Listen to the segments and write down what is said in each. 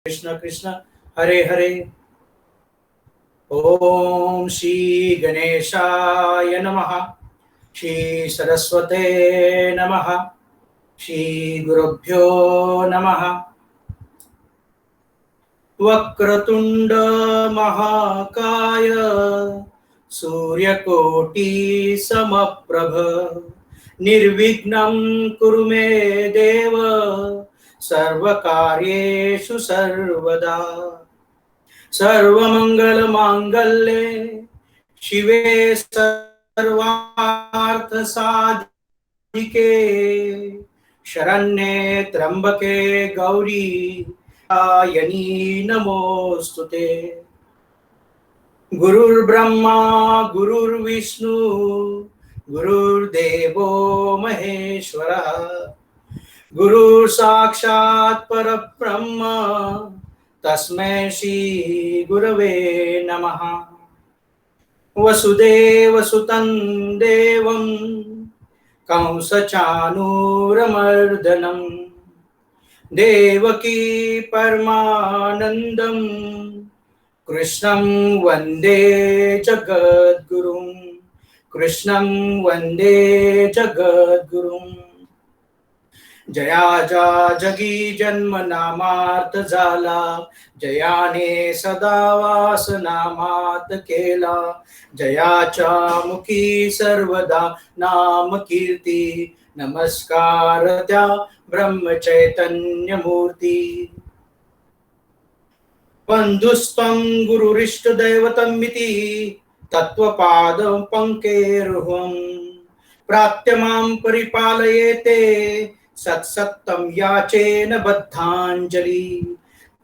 कृष्ण कृष्ण हरे हरे। ओम श्री गणेशाय नमः। श्री सरस्वते नमः। श्री गुरुभ्यो नमः। वक्रतुंड महाकाय सूर्यकोटि समप्रभ निर्विघ्नं कुरु मे देव सर्वकार्येषु सर्वदा। सर्वमंगलमांगल्ये शिवे सर्वार्थसाधिके शरण्ये त्र्यंबके गौरी नारायणी नमोस्तुते। गुरुर्ब्रह्मा गुरुर्विष्णु गुरुर्देवो महेश्वरः गुरु साक्षात् परब्रह्म तस्मै श्री गुरवे नमः। वसुदेवसुतं देवं कंसचाणूरमर्दनं देवकी परमानन्दं कृष्णं वन्दे जगद्गुरुं। कृष्णं वन्दे जगद्गुरुं। जयाचा जगी जन्म नामार्थ झाला जयाने सदा वास नामात केला। जयाच्या मुखी सर्वदा नाम कीर्ती नमस्कार त्या ब्रह्म चैतन्य मूर्ती। बंधुस्त्वं गुरुरिष्ट दैवतमिति तत्वपाद पंकेरुहं प्राप्त्यमां परिपालयेते सत्सत्तं याचेन बद्धांजलि।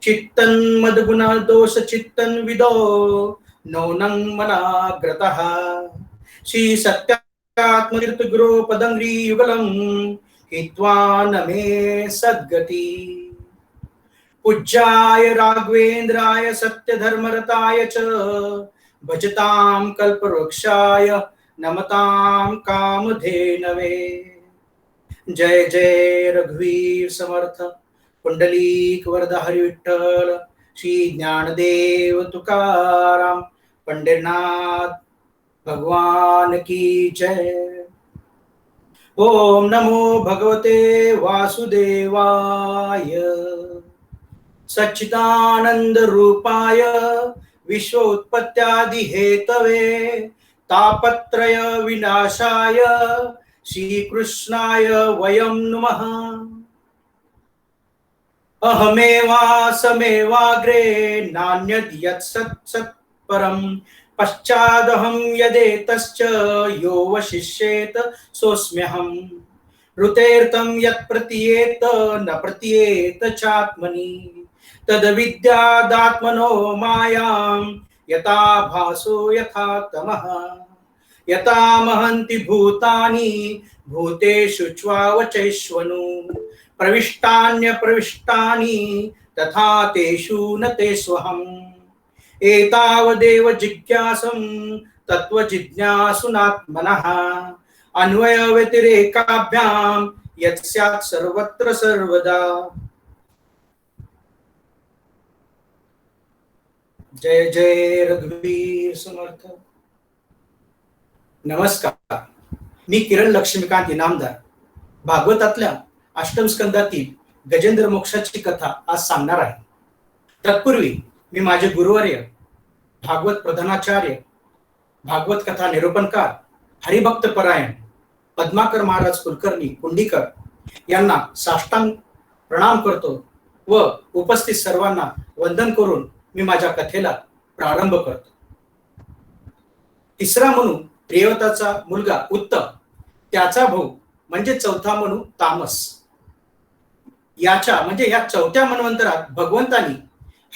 चित्तं मद्गुण दोष चित्तं विदो नौनं मनाग्रतः श्री सत्यात्मतीर्थ गुरो पदंग्री युगलं हित्वा न मे सद्गति। पूज्याय राघवेंद्राय सत्यधर्मरताय च भजतां कल्पवृक्षाय नमतां कामधेनवे। जय जय रघुवीर समर्थ पुंडलीक वरदा हरि विठ्ठल श्री ज्ञानदेव तुकाराम पंढरीनाथ भगवान की जय। ओम नमो भगवते वासुदेवाय सच्चिदानंद रूपाय विश्वोत्पत्त्यादि हेतवे तापत्रय विनाशाय श्रीकृष्णाय वयं नुमः। अहमेवासमेवाग्रे नान्यद् यत्सत् सत्परं पश्चादहं यदेतश्च यो वशिष्येत सोऽस्म्यहम्। ऋतेर्तं यत् प्रतीयेत न प्रतीयेत चात्मनि तद्विद्यादात्मनो मायां यथा भासो यथा तमः। यथा महन्ति भूतानि भूतेषु च्वावचैश्वनु प्रविष्टान्यप्रविष्टानि तथा तेषु न तेष्वहम्। एतावदेव जिज्ञासं तत्त्वजिज्ञासुनात्मनः अन्वयव्यतिरेकाभ्यां यत् स्यात् सर्वत्र सर्वदा। जय जय रघुवीर समर्थ। नमस्कार, मी किरण लक्ष्मीकांत इनामदार भागवतातल्या अष्टम स्कंदातील गजेंद्र मोक्षाची कथा आज सांगणार आहे। तत्पूर्वी मी माझे गुरुवर्य भागवत प्रधानाचार्य भागवत कथा निरूपणकार हरिभक्त परायण पद्माकर महाराज कुलकर्णी कुंडीकर यांना साष्टांग प्रणाम करतो व उपस्थित सर्वांना वंदन करून मी माझ्या कथेला प्रारंभ करतो। तिसरा म्हणू प्रियवताचा मुलगा उत्तम, त्याचा भाऊ म्हणजे चौथा म्हणू तामस। याच्या म्हणजे या चौथ्या मन्वंतरात भगवंतानी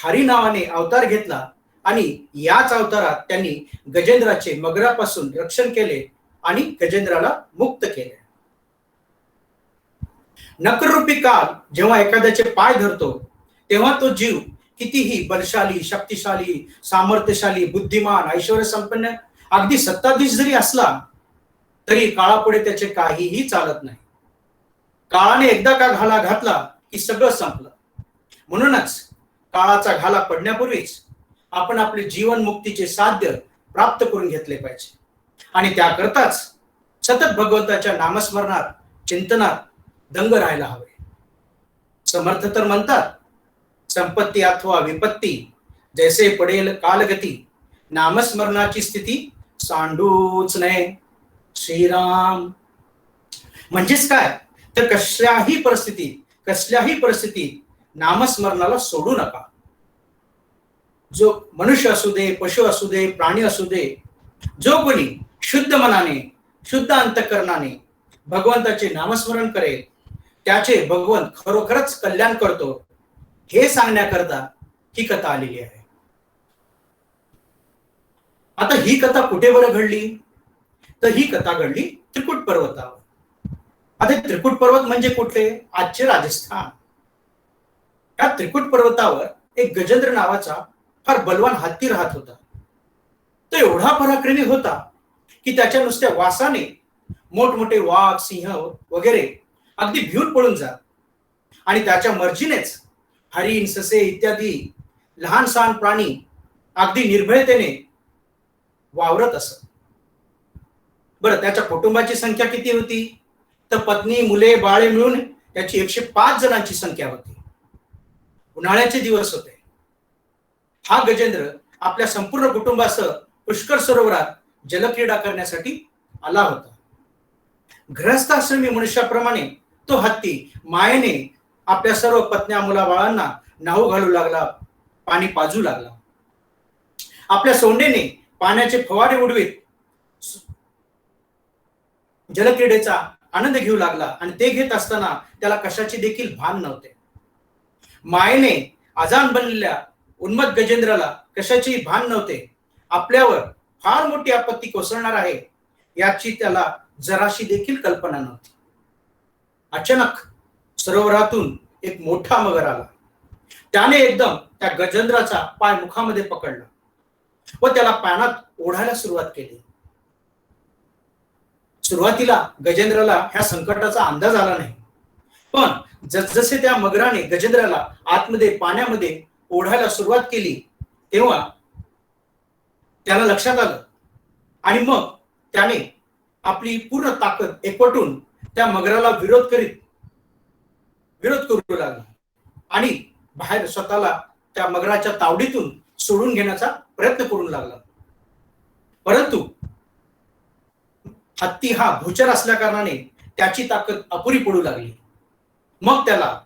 हरी नावाने अवतार घेतला आणि याच अवतारात त्यांनी गजेंद्राचे मगरापासून रक्षण केले आणि गजेंद्राला मुक्त केले। नक्ररूपी काल जेव्हा एखाद्याचे पाय धरतो तेव्हा तो जीव कितीही बलशाली शक्तिशाली सामर्थ्यशाली बुद्धिमान ऐश्वर्य संपन्न अगदी सत्ताधीश जरी असला तरी काळापुढे त्याचे काहीही चालत नाही। काळाने एकदा का घाला घातला की सगळं संपलं। म्हणूनच काळाचा घाला पडण्यापूर्वीच आपण आपले जीवन मुक्तीचे साध्य प्राप्त करून घेतले पाहिजे आणि त्याकरताच सतत भगवंताच्या नामस्मरणात चिंतनात दंग राहायला हवे. समर्थ तर म्हणतात, संपत्ती अथवा विपत्ती जैसे पडेल कालगती, नामस्मरणाची स्थिती सांडूच नये. श्रीराम. म्हणजेच काय तर कसल्याही परिस्थितीत नामस्मरणाला सोडू नका. जो मनुष्य असू दे, पशु असू दे, प्राणी असू दे, जो कोणी शुद्ध मनाने शुद्ध अंतःकरणाने भगवंताचे नामस्मरण करेल त्याचे भगवंत खरोखरच कल्याण करतो, हे सांगण्याकरता ही कथा आलेली आहे. आता ही कथा कुठे बरं घडली? तर ही कथा घडली त्रिकुट पर्वतावर. आता त्रिकुट पर्वत म्हणजे कुठले? आजचे राजस्थान. या त्रिकुट पर्वतावर एक गजेंद्र नावाचा फार बलवान हत्ती राहत होता. तो एवढा पराक्रमी होता की त्याच्या नुसत्या वासाने मोठमोठे वाघ, सिंह वगैरे अगदी भिवून पळून जात आणि त्याच्या मर्जीनेच हरिण, ससे इत्यादी लहान सहान प्राणी अगदी निर्भयतेने वावरत असत. बरं, त्याच्या कुटुंबाची संख्या किती होती? तर पत्नी, मुले, बाळे मिळून त्याची 105 जणांची संख्या होती. उन्हाळ्याचे दिवस होते. हा गजेंद्र आपल्या संपूर्ण कुटुंबासह पुष्कर सरोवरात जलक्रीडा करण्यासाठी आला होता. गृहस्थाश्रमी मनुष्याप्रमाणे तो हत्ती मायेने आपल्या सर्व पत्न्या, मुला, बाळांना न्हाऊ घालू लागला, पाणी पाजू लागला. आपल्या सोंडेने पाण्याचे फवारे उडवीत जलक्रीडेचा आनंद घेऊ लागला आणि ते घेत असताना त्याला कशाची देखील भान नव्हते. मायेने आजान बनलेल्या उन्मत्त गजेंद्राला कशाची भान नव्हते. आपल्यावर फार मोठी आपत्ती कोसळणार आहे याची त्याला जराशी देखील कल्पना नव्हती. अचानक सरोवरातून एक मोठा मगर आला. त्याने एकदम त्या गजेंद्राचा पाय मुखामध्ये पकडला व त्याला पाण्यात ओढायला सुरुवात केली. सुरुवातीला गजेंद्राला ह्या संकटाचा अंदाज आला नाही, पण जसजसे त्या मगराने गजेंद्राला आतमध्ये पाण्यामध्ये ओढायला सुरुवात केली तेव्हा त्याला लक्षात आलं आणि मग त्याने आपली पूर्ण ताकद एकवटून त्या मगराला विरोध करू लागला आणि बाहेर स्वतःला त्या मगराच्या तावडीतून सोडून घेण्याचा प्रयत्न करू लागला. परंतु हत्ती हा भूचर असल्या कारणाने त्याची ताकद अपुरी पडू लागली. मग त्याला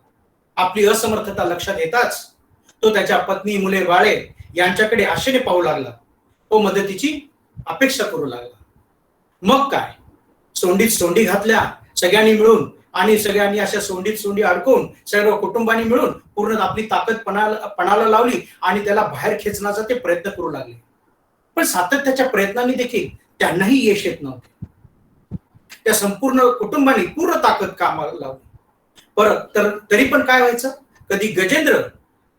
आपली असमर्थता लक्षात येताच तो त्याच्या पत्नी, मुले, बाळे यांच्याकडे आशेने पाहू लागला. तो मदतीची अपेक्षा करू लागला. मग काय, सोंडीत सोंडी घातल्या सगळ्यांनी मिळून आणि सगळ्यांनी अशा सोंडीत सोंडी अडकून सर्व कुटुंबांनी मिळून पूर्ण आपली ताकद पणाला लावली आणि त्याला बाहेर खेचण्याचा ते प्रयत्न करू लागले. पण सातत्याच्या प्रयत्नांनी देखील त्यांनाही यश येत नव्हते. त्या संपूर्ण कुटुंबाने पूर्ण ताकद कामाला लावली. परत तरी पण काय व्हायचं, कधी गजेंद्र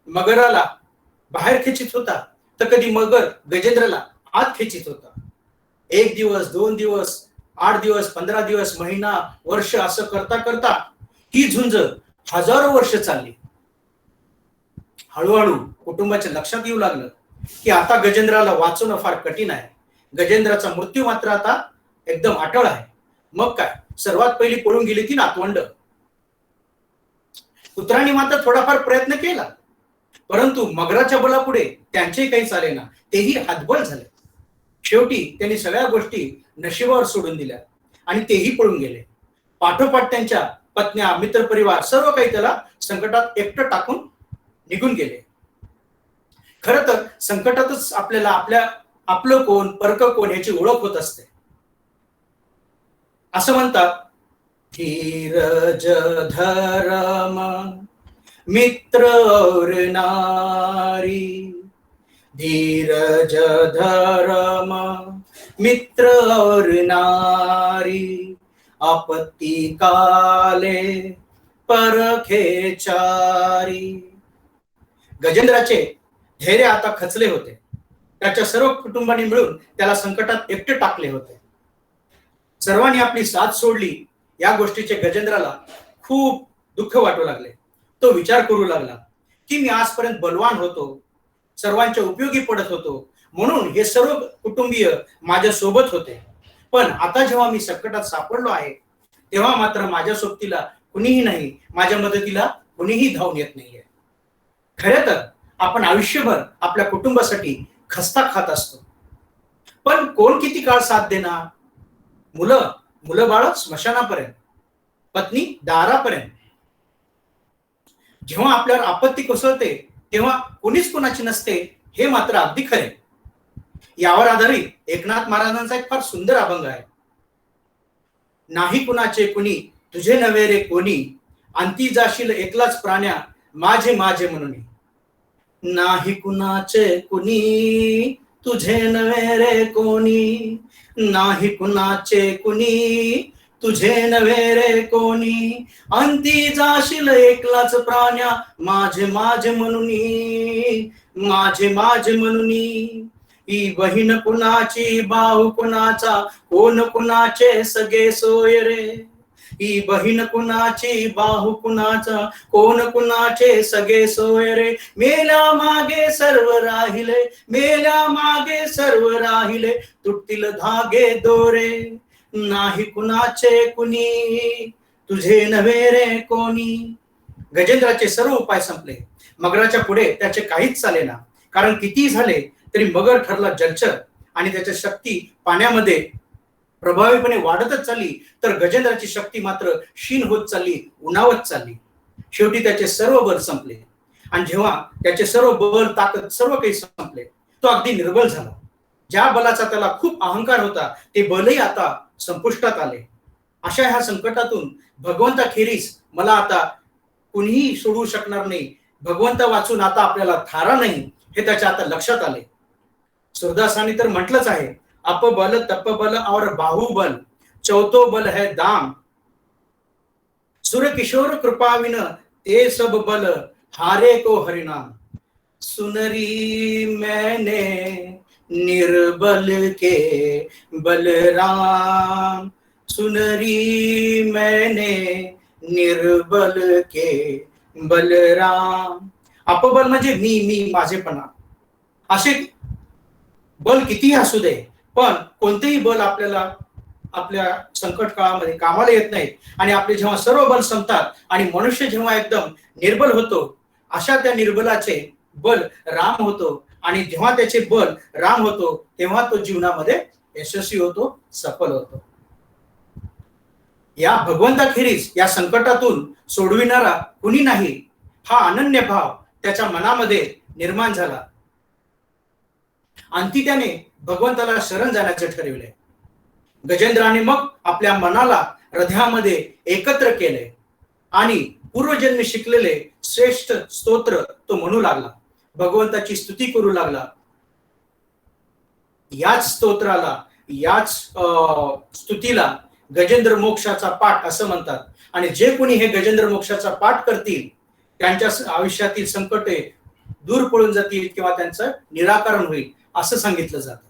मगराला बाहेर खेचित होता तर कधी मगर गजेंद्रला आत खेचित होता. 1 दिवस, 2 दिवस, 8 दिवस, 15 दिवस, महिना, वर्ष असं करता करता ही झुंज हजारो वर्ष चालली. हळूहळू कुटुंबाच्या लक्षात येऊ लागलं की आता गजेंद्राला वाचवणं फार कठीण आहे. गजेंद्राचा मृत्यू मात्र आता एकदम अटळ आहे. मग काय, सर्वात पहिली पळून गेली ती नातवंड. कुत्रांनी मात्र थोडाफार प्रयत्न केला, परंतु मगराच्या बळापुढे त्यांचे काही चालेना. तेही हतबल झाले. शेवटी त्यांनी सगळ्या गोष्टी नशिबावर सोडून दिल्या आणि तेही पळून गेले. पाठोपाठ त्यांच्या पत्न्या, मित्रपरिवार सर्व काही त्याला संकटात एकटं टाकून निघून गेले. खरं तर संकटातच आपल्याला आपलं कोण, परक कोण याची ओळख होत असते. असं म्हणतात, धीरज धर्म मित्र और नारी, धीरज धर्म मित्र और नारी, आपत्ती काले परखे चारी. गजेंद्राचे धैर्य आता खचले होते. त्याच्या सर्व कुटुंबांनी मिळून त्याला संकटात एकटे टाकले होते. सर्वांनी आपली साथ सोडली. या गोष्टीचे गजेंद्राला खूप दुःख वाटू लागले. तो विचार करू लागला की मी आजपर्यंत बलवान होतो, सर्वांच्या उपयोगी पडत होतो, म्हणून हे सर्व कुटुंबीय माझ्या सोबत होते. पण आता जेव्हा मी संकटात सापडलो आहे, तेव्हा मात्र माझ्या सोबतीला कुणीही नाही, माझ्या मदतीला कुणीही धावून येत नाहीये. खरं तर आपण आयुष्यभर आपल्या कुटुंबासाठी खस्ता खात असतो, पण कोण किती काळ साथ देणार? मुलं मुलं बाळ स्मशानापर्यंत, पत्नी दारापर्यंत. जेव्हा आपल्यावर आपत्ती कोसळते तेव्हा कोणीच कोणाची नसते, हे मात्र अगदी खरे. यावर आधारित एकनाथ महाराजांचा एक फार सुंदर अभंग आहे. नाही कुणाचे कुणी तुझे नव्हे रे कोणी, अंती जाशील एकलाच प्राण्या माझे माझे म्हणून. नाही कुणाचे कुणी तुझे नव्हे रे कोणी, नाही कुणाचे कुणी तुझे नव्हे रे कोणी, अंती जाशील एकलाच प्राण्या माझे माझे म्हणून, माझे माझे म्हणून. ही बहीण कुणाची भाऊ कुणाचा, कोण कुणाचे सगळे सोय रे. ही बहीण कुणाची भाऊ कुणाचा, कोण कुणाचे सगळे सोय रे. मेल्या मागे सर्व राहिले, मेल्या मागे सर्व राहिले, तुटतील धागे दोरे. नाही कुणाचे कुणी तुझे नव्हे रे कोणी. गजेंद्राचे सर्व उपाय संपले. मगराच्या पुढे त्याचे काहीच चालेना, कारण कितीही झाले तरी मगर ठरला जलचर आणि त्याची शक्ती पाण्यामध्ये प्रभावीपणे वाढतच चालली, तर गजेंद्राची शक्ती मात्र क्षीण होत चालली, उन्हावत चालली. शेवटी त्याचे सर्व बल संपले, आणि जेव्हा त्याचे सर्व बल ताकद सर्व काही संपले, तो अगदी निर्बल झाला. ज्या बलाचा त्याला खूप अहंकार होता, ते बलही आता संपुष्टात आले. अशा ह्या संकटातून भगवंताखेरीज मला आता कुणीही सोडवू शकणार नाही, भगवंता वाचून आता आपल्याला थारा नाही, हे त्याच्या आता लक्षात आले. सूरदासांनी तर म्हटलंच आहे, अपबल तपबल और बाहुबल, चौथो बल है दाम. सुर किशोर कृपाविन ते सब बल, हारे को हरिनाम. सुनरी मैंने निर्बल के बलराम, सुनरी मैंने निर्बल के बलराम. अपबल म्हणजे मी माझेपणा. असे बल कितीही असू दे, पण कोणतेही बल आपल्याला आपल्या संकट काळामध्ये कामाला येत नाहीत. आणि आपले जेव्हा सर्व बल संपतात आणि मनुष्य जेव्हा एकदम निर्बल होतो, अशा त्या निर्बलाचे बल राम होतो, आणि जेव्हा त्याचे बल राम होतो तेव्हा तो जीवनामध्ये यशस्वी होतो, सफल होतो. या भगवंताखेरीज या संकटातून सोडविणारा कुणी नाही, हा अनन्य भाव त्याच्या मनामध्ये निर्माण झाला. अंती त्याने भगवंताला शरण जाण्याचे ठरविले. गजेंद्राने मग आपल्या मनाला हृदयामध्ये एकत्र केले आणि पूर्वजन्मी शिकलेले श्रेष्ठ स्तोत्र तो म्हणू लागला, भगवंताची स्तुती करू लागला. याच स्तोत्राला, याच स्तुतीला गजेंद्र मोक्षाचा पाठ असं म्हणतात. आणि जे कोणी हे गजेंद्र मोक्षाचा पाठ करतील, त्यांच्या आयुष्यातील संकटे दूर पळून जातील किंवा त्यांचं निराकरण होईल असं सांगितलं जातं.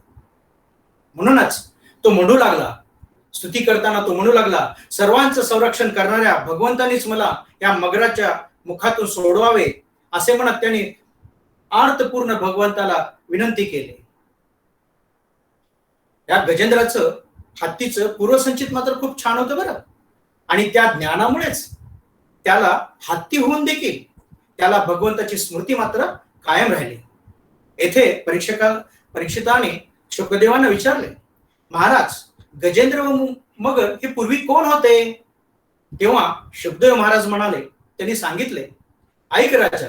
म्हणूनच तो म्हणू लागला, स्तुती करताना तो म्हणू लागला, सर्वांचं संरक्षण करणाऱ्या भगवंतानीच मला या मगराच्या मुखातून सोडवावे, असे म्हणत त्याने अर्थपूर्ण भगवंताला विनंती केली. या गजेंद्राचं हत्तीचं पूर्वसंचित मात्र खूप छान होतं बरं. आणि त्या ज्ञानामुळेच त्याला हत्ती होऊन देखील त्याला भगवंताची स्मृती मात्र कायम राहिली. येथे परीक्षिताने शुकदेवांना विचारले, महाराज, गजेंद्र व मगर हे पूर्वी कोण होते? तेव्हा शुकदेव महाराज म्हणाले, त्यांनी सांगितले, ऐक राजा,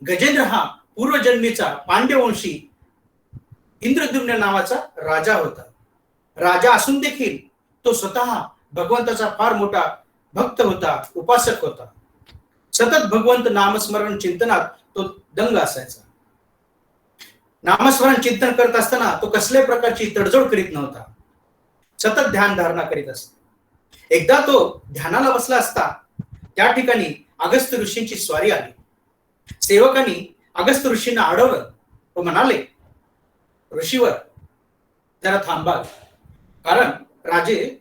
गजेंद्र हा पूर्वजन्मीचा पांड्यवंशी इंद्रद्युम्न नावाचा राजा होता. राजा असून देखील तो स्वतः भगवंताचा फार मोठा भक्त होता, उपासक होता. सतत भगवंत नामस्मरण चिंतनात तो दंग असायचा. नामस्मरण चिंतन करत असताना तो कसल्या प्रकारची तडजोड करीत नव्हता, सतत ध्यान धारणा करीत असतो. एकदा तो ध्यानाला बसला असता, त्या ठिकाणी अगस्त्य ऋषींची स्वारी आली. सेवकांनी अगस्त्य ऋषींना अडवलं व म्हणाले, ऋषीवर जरा थांबा, कारण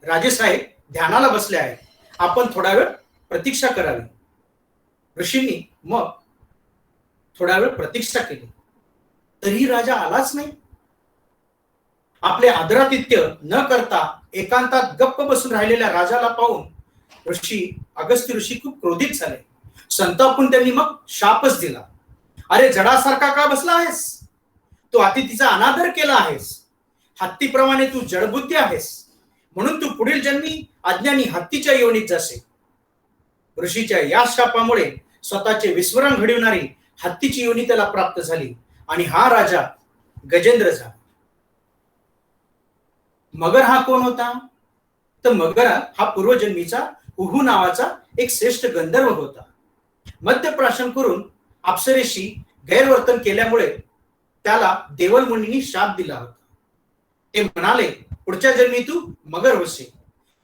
राजेसाहेब ध्यानाला बसले आहेत, आपण थोडा वेळ प्रतीक्षा करावी. ऋषींनी मग थोडा वेळ प्रतीक्षा केली, तरीही राजा आलाच नाही. आपले आदरातिथ्य न करता एकांतात गप्प बसून राहिलेल्या राजाला पाहून अगस्त्य ऋषी खूप क्रोधित झाले. संतापून त्यांनी मग शापच दिला. अरे जडासारखा का बसला आहेस? तू अतिथीचा अनादर केला आहेस. हत्तीप्रमाणे तू जडबुद्धी आहेस, म्हणून तू पुढील जन्मी अज्ञानी हत्तीच्या योनीत जाशील. ऋषीच्या या शापामुळे स्वतःचे विस्मरण घडविणारी हत्तीची योनी त्याला प्राप्त झाली आणि हा राजा गजेंद्र झाला. मगर हा कोण होता? तर मगर हा पूर्वजन्मीचा उहू नावाचा एक श्रेष्ठ गंधर्व होता. मद्यप्राशन करून अप्सरेशी गैरवर्तन केल्यामुळे त्याला देवल मुनींनी शाप दिला होता. ते म्हणाले, पुढच्या जन्मी तू मगर होशील.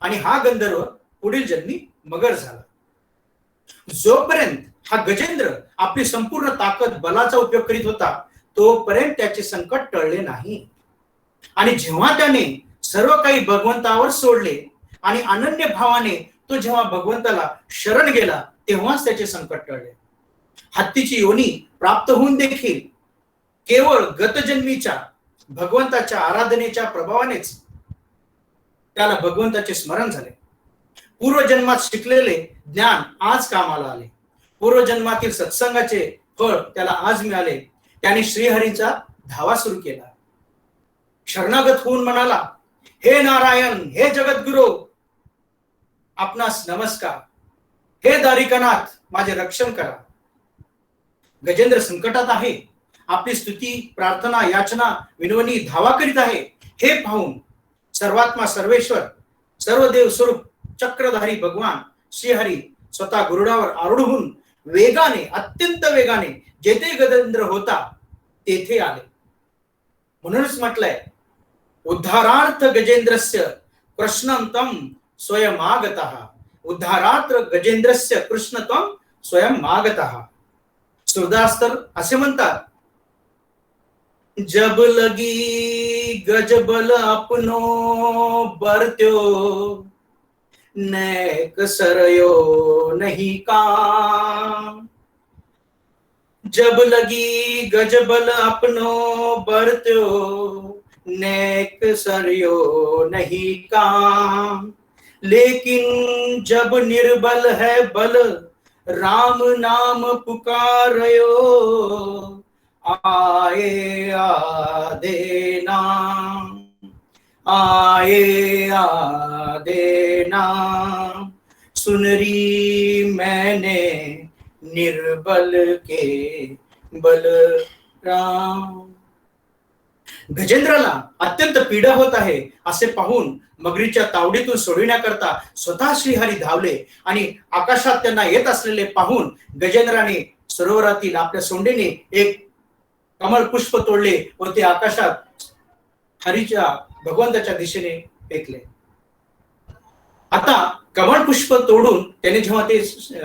आणि हा गंधर्व पुढील जन्मी मगर झाला. जोपर्यंत हा गजेंद्र आपली संपूर्ण ताकद बलाचा उपयोग करीत होता, तोपर्यंत त्याचे संकट टळले नाही. आणि जेव्हा त्याने सर्व काही भगवंतावर सोडले आणि अनन्य भावाने तो जेव्हा भगवंताला शरण गेला, तेव्हाच त्याचे संकट टळले. हत्तीची योनी प्राप्त होऊन देखील केवळ गतजन्मीच्या भगवंताच्या आराधनेच्या प्रभावानेच त्याला भगवंताचे स्मरण झाले. पूर्वजन्मात शिकलेले ज्ञान आज कामाला आले. पूर्वजन्मातील सत्संगाचे फळ त्याला आज मिळाले. त्याने श्रीहरीचा धावा सुरू केला. शरणागत होऊन म्हणाला, हे नारायण, हे जगद्गुरु, आपणास नमस्कार. हे दारिकानाथ, माझे रक्षण करा. गजेंद्र संकटात आहे. आपली स्तुती, प्रार्थना, याचना, विनवणी, धावा करीत आहे. हे पाहून सर्वात्मा, सर्वेश्वर, सर्वदेव स्वरूप चक्रधारी भगवान श्रीहरी स्वतः गरुडावर आरूढ होऊन वेगाने, अत्यंत वेगाने जेथे गजेंद्र होता तेथे आले. म्हणूनच म्हटलंय, उद्धारार्थ गजेंद्रस्य कृष्णं तं स्वयमागतः. उद्धारार्थ गजेंद्रस्य कृष्ण तं स्वयमागतः. सुरदास असे म्हणतात, जब लगी गजबल अपनो बरत्यो, नैक सरयो नहीं काम. जब लगी गजबल अपनो बरत्यो, नैक सरयो नहीं काम. लेकिन जब निर्बल है बल, राम नाम पुकारयो, आए आदे नाम, आए आदे नाम. सुनरी मैंने निर्बल के बल राम. गजेंद्राला अत्यंत पीडा होत आहे असे पाहून मगरीच्या तावडीतून सोडविण्याकरता स्वतः श्रीहरी धावले आणि आकाशात त्यांना येत असलेले पाहून गजेंद्राने सरोवरातील आपल्या सोंडेने एक कमळ पुष्प तोडले व ते आकाशात हरीच्या भगवंताच्या दिशेने फेकले. आता कमळ पुष्प तोडून त्याने जेव्हा ते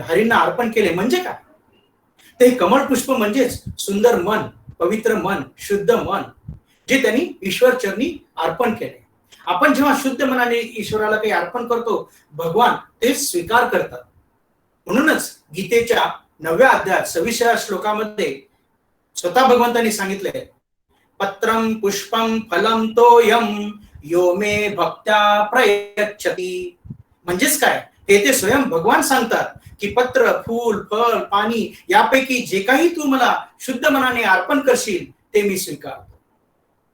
हरींना अर्पण केले म्हणजे काय? ते कमळ पुष्प म्हणजेच सुंदर मन, पवित्र मन, शुद्ध मन, जे त्यांनी ईश्वर चरणी अर्पण केले. आपण जेव्हा शुद्ध मनाने ईश्वराला काही अर्पण करतो, भगवान ते स्वीकार करतात. म्हणूनच गीतेच्या 9व्या अध्यायात 26व्या श्लोकामध्ये स्वतः भगवंतांनी सांगितलंय, पत्रम पुष्पम फलम तोयम यो मे भक्त्या प्रयच्छति. म्हणजेच काय? हे ते स्वयं भगवान सांगतात की पत्र, फूल, फळ, पाणी यापैकी जे काही तू मला शुद्ध मनाने अर्पण करशील ते मी स्वीकारतो.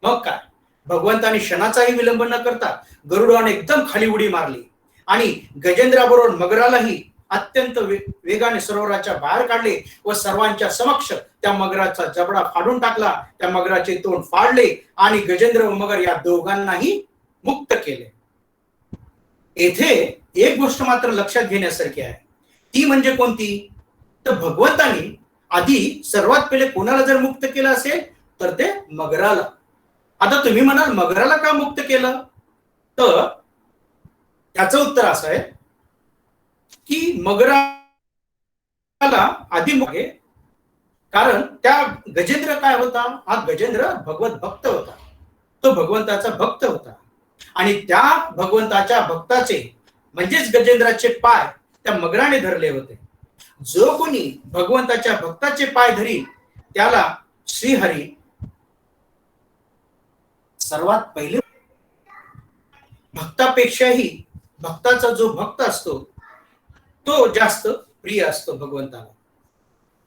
मग काय? भगवंतांनी क्षणाचाही विलंब न करता गरुडाने एकदम खाली उडी मारली आणि गजेंद्राबरोबर मगरालाही अत्यंत वेगाने सरोवराच्या बाहेर काढले व सर्वांच्या समक्ष त्या मगराचा जबडा फाडून टाकला. त्या मगराचे तोंड फाडले आणि गजेंद्र व मगर या दोघांनाही मुक्त केले. येथे एक गोष्ट मात्र लक्षात घेण्यासारखी आहे. ती म्हणजे कोणती? तर भगवंतांनी आधी सर्वात पहिले कोणाला जर मुक्त केलं असेल तर ते मगराला. आता तुम्ही म्हणाल मगराला का मुक्त केलं? तर त्याचं उत्तर असं आहे की मगराला आधी आहे कारण त्या गजेंद्र काय होता? हा गजेंद्र भगवत भक्त होता. तो भगवंताचा भक्त होता आणि त्या भगवंताच्या भक्ताचे म्हणजेच गजेंद्राचे पाय त्या मगराने धरले होते. जो कोणी भगवंताच्या भक्ताचे पाय धरी त्याला श्रीहरी सर्वात पहिले, भक्तापेक्षाही भक्ताचा जो भक्त असतो तो जास्त प्रिय असतो भगवंताला.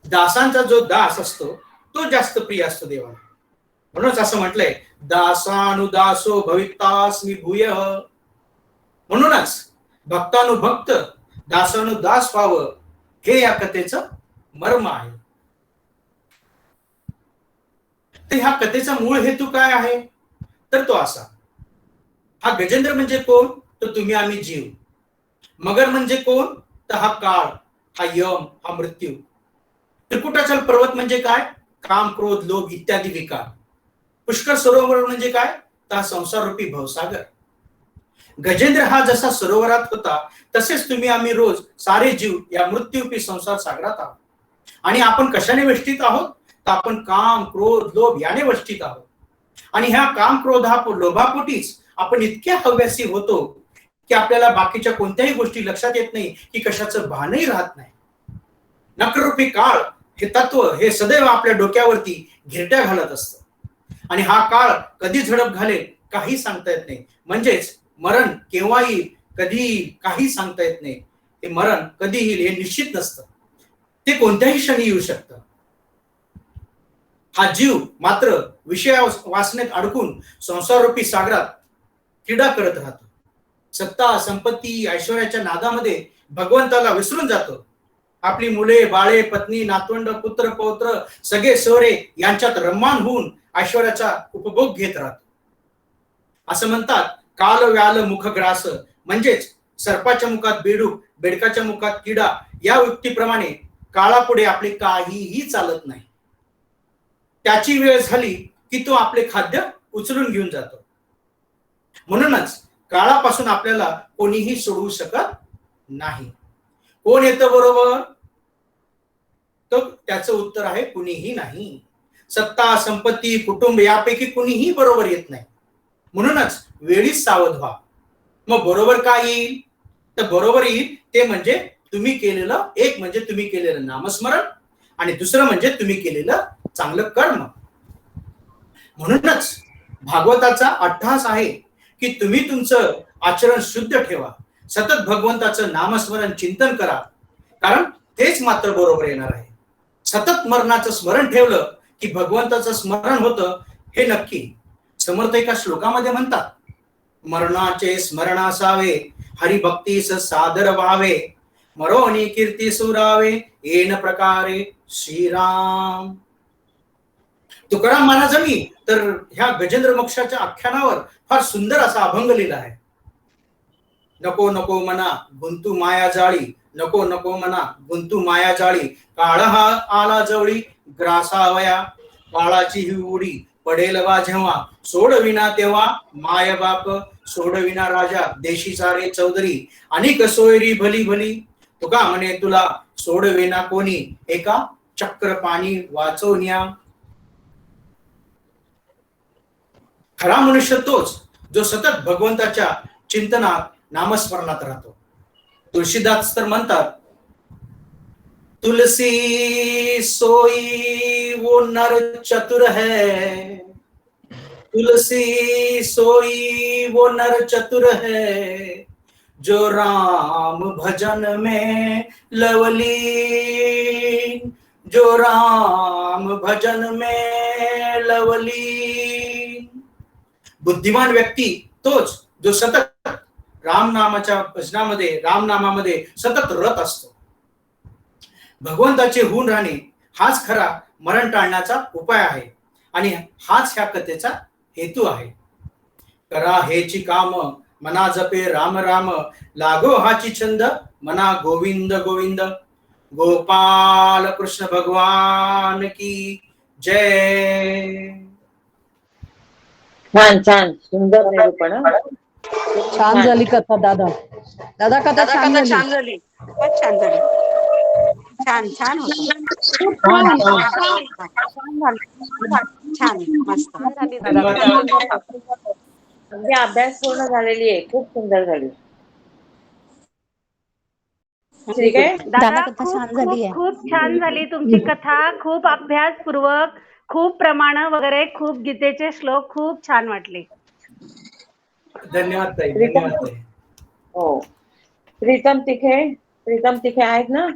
दासांचा जो दास असतो तो जास्त प्रिय असतो देवाला. म्हणूनच असं म्हटलंय, दासानुदासो भवितास्मि भूय. म्हणूनच भक्तानुभक्त दासानुदास व्हावं हे या कथेचं मर्म आहे. तर ह्या कथेचा मूळ हेतू काय आहे तर तो असा, हा गजेंद्र म्हणजे कोण तर तुम्ही आम्ही जीव. मगर म्हणजे कोण तर हा काळ, हा यम, हा मृत्यू. त्रिकुटाचल पर्वत म्हणजे काय, काम क्रोध लोभ इत्यादी विकार. पुष्कर सरोवर म्हणजे काय तर हा संसार रूपी भवसागर. गजेंद्र हा जसा सरोवरात होता तसेच तुम्ही आम्ही रोज सारे जीव या मृत्यूरूपी संसार सागरात आहोत. आणि आपण कशाने वेष्टित आहोत तर आपण काम क्रोध लोभ याने वेष्टित आहोत. आणि ह्या काम क्रोधा लोभापोटीच आपण इतके हव्यासी होतो की आपल्याला बाकीच्या कोणत्याही गोष्टी लक्षात येत नाही, की कशाचं भानही राहत नाही. नक्ररूपी काळ हे तत्व हे सदैव आपल्या डोक्यावरती घिरट्या घालत असतं. आणि हा काळ कधी झडप घालेल काही सांगता येत नाही. म्हणजेच मरण केव्हा येईल कधी काही सांगता येत नाही. हे मरण कधी येईल हे निश्चित नसतं, ते कोणत्याही क्षणी येऊ शकतं. हा जीव मात्र विषय वासनेत अडकून संसाररूपी सागरात क्रीडा करत राहतो. सत्ता संपत्ती ऐश्वर्याच्या नादामध्ये भगवंताला विसरून जातो. आपली मुले बाळे पत्नी नातवंड पुत्र पौत्र सगळे सोरे यांच्यात रम्मान होऊन ऐश्वर्याचा उपभोग घेत राहतो. असं म्हणतात, काल व्याल मुख ग्रास, म्हणजेच सर्पाच्या मुखात बेडूक बेडकाच्या मुखात किडा या युक्तीप्रमाणे काळापुढे आपले काहीही चालत नाही. त्याची वेळ झाली की तो आपले खाद्य उचलून घेऊन जातो. म्हणूनच काळापासून आपल्याला कोणीही सोडवू शकत नाही. कोण येतं बरोबर तर त्याचं उत्तर आहे कुणीही नाही. सत्ता संपत्ती कुटुंब यापैकी कुणीही बरोबर येत नाही. म्हणूनच वेळीच सावध व्हा. मग बरोबर काय येईल तर बरोबर येईल ते म्हणजे तुम्ही केलेलं, एक म्हणजे तुम्ही केलेलं नामस्मरण आणि दुसरं म्हणजे तुम्ही केलेलं चांगलं कर्म. म्हणूनच भागवताचा अट्टहास आहे की तुम्ही तुमचं आचरण शुद्ध ठेवा, सतत भगवंताचं नामस्मरण चिंतन करा, कारण तेच मात्र बरोबर येणार आहे. सतत मरणाचं स्मरण ठेवलं की भगवंताचं स्मरण होतं हे नक्की. समर्थ एका श्लोकामध्ये म्हणतात, मरणाचे स्मरण असावे हरिभक्तीस सादर व्हावे, मरोनी कीर्ती सुरावे येन प्रकारे श्रीराम. तुकाराम महाराजांनी तर ह्या गजेंद्र मोक्षाच्या आख्यानावर फार सुंदर असा अभंग लिहिला आहे. नको नको मना गुंतू माया जाळी, नको नको मना गुंतू माया जाळी, काळ हा आला जवळी ग्रासावया, काळाची ही उडी पडेल वा जेव्हा, सोडविना तेव्हा माय बाप, सोडविना राजा देशी सारे चौधरी, अनेक सोयरी भली भली, तुका म्हणे तुला सोडविना कोणी, एका चक्र पाणी वाचवण्या. खरा मनुष्य तोच जो सतत भगवंताच्या चिंतनात नामस्मरणात राहतो. तुलसीदास तर म्हणतात, तुलसी सोई वो नर चतुर है, तुलसी सोई वो नर चतुर है, जो राम भजन में लवलीन, जो राम भजन में लवलीन. बुद्धिमान व्यक्ती तोच जो सतत राम नामाच्या भजनामध्ये राम नामामध्ये सतत रत असतो. भगवंताचे होऊन राहणे हाच खरा मरण टाळण्याचा उपाय आहे आणि हाच ह्या कथेचा हेतू आहे. करा हेची काम मना जपे राम राम, लागो हाची छंद मना गोविंद गोविंद. गोपाल कृष्ण भगवान की जय. छान छान सुंदर निरूपण. छान झाली कथा दादा. दादा कथा छान झाली. खूपच छान झाली. छान छान होतं. छान मस्त झाली दादा. अगदी अभ्यास पूर्ण झालेली आहे. खूप सुंदर झाली. ठीक आहे. दादा खूप खूप खूप छान झाली तुमची कथा. खूप अभ्यासपूर्वक, खूप प्रमाण वगैरे, खूप गीतेचे श्लोक खूप छान वाटले. धन्यवाद ताई, धन्यवाद ताई. हो. प्रीतम तिखे आहेत ना?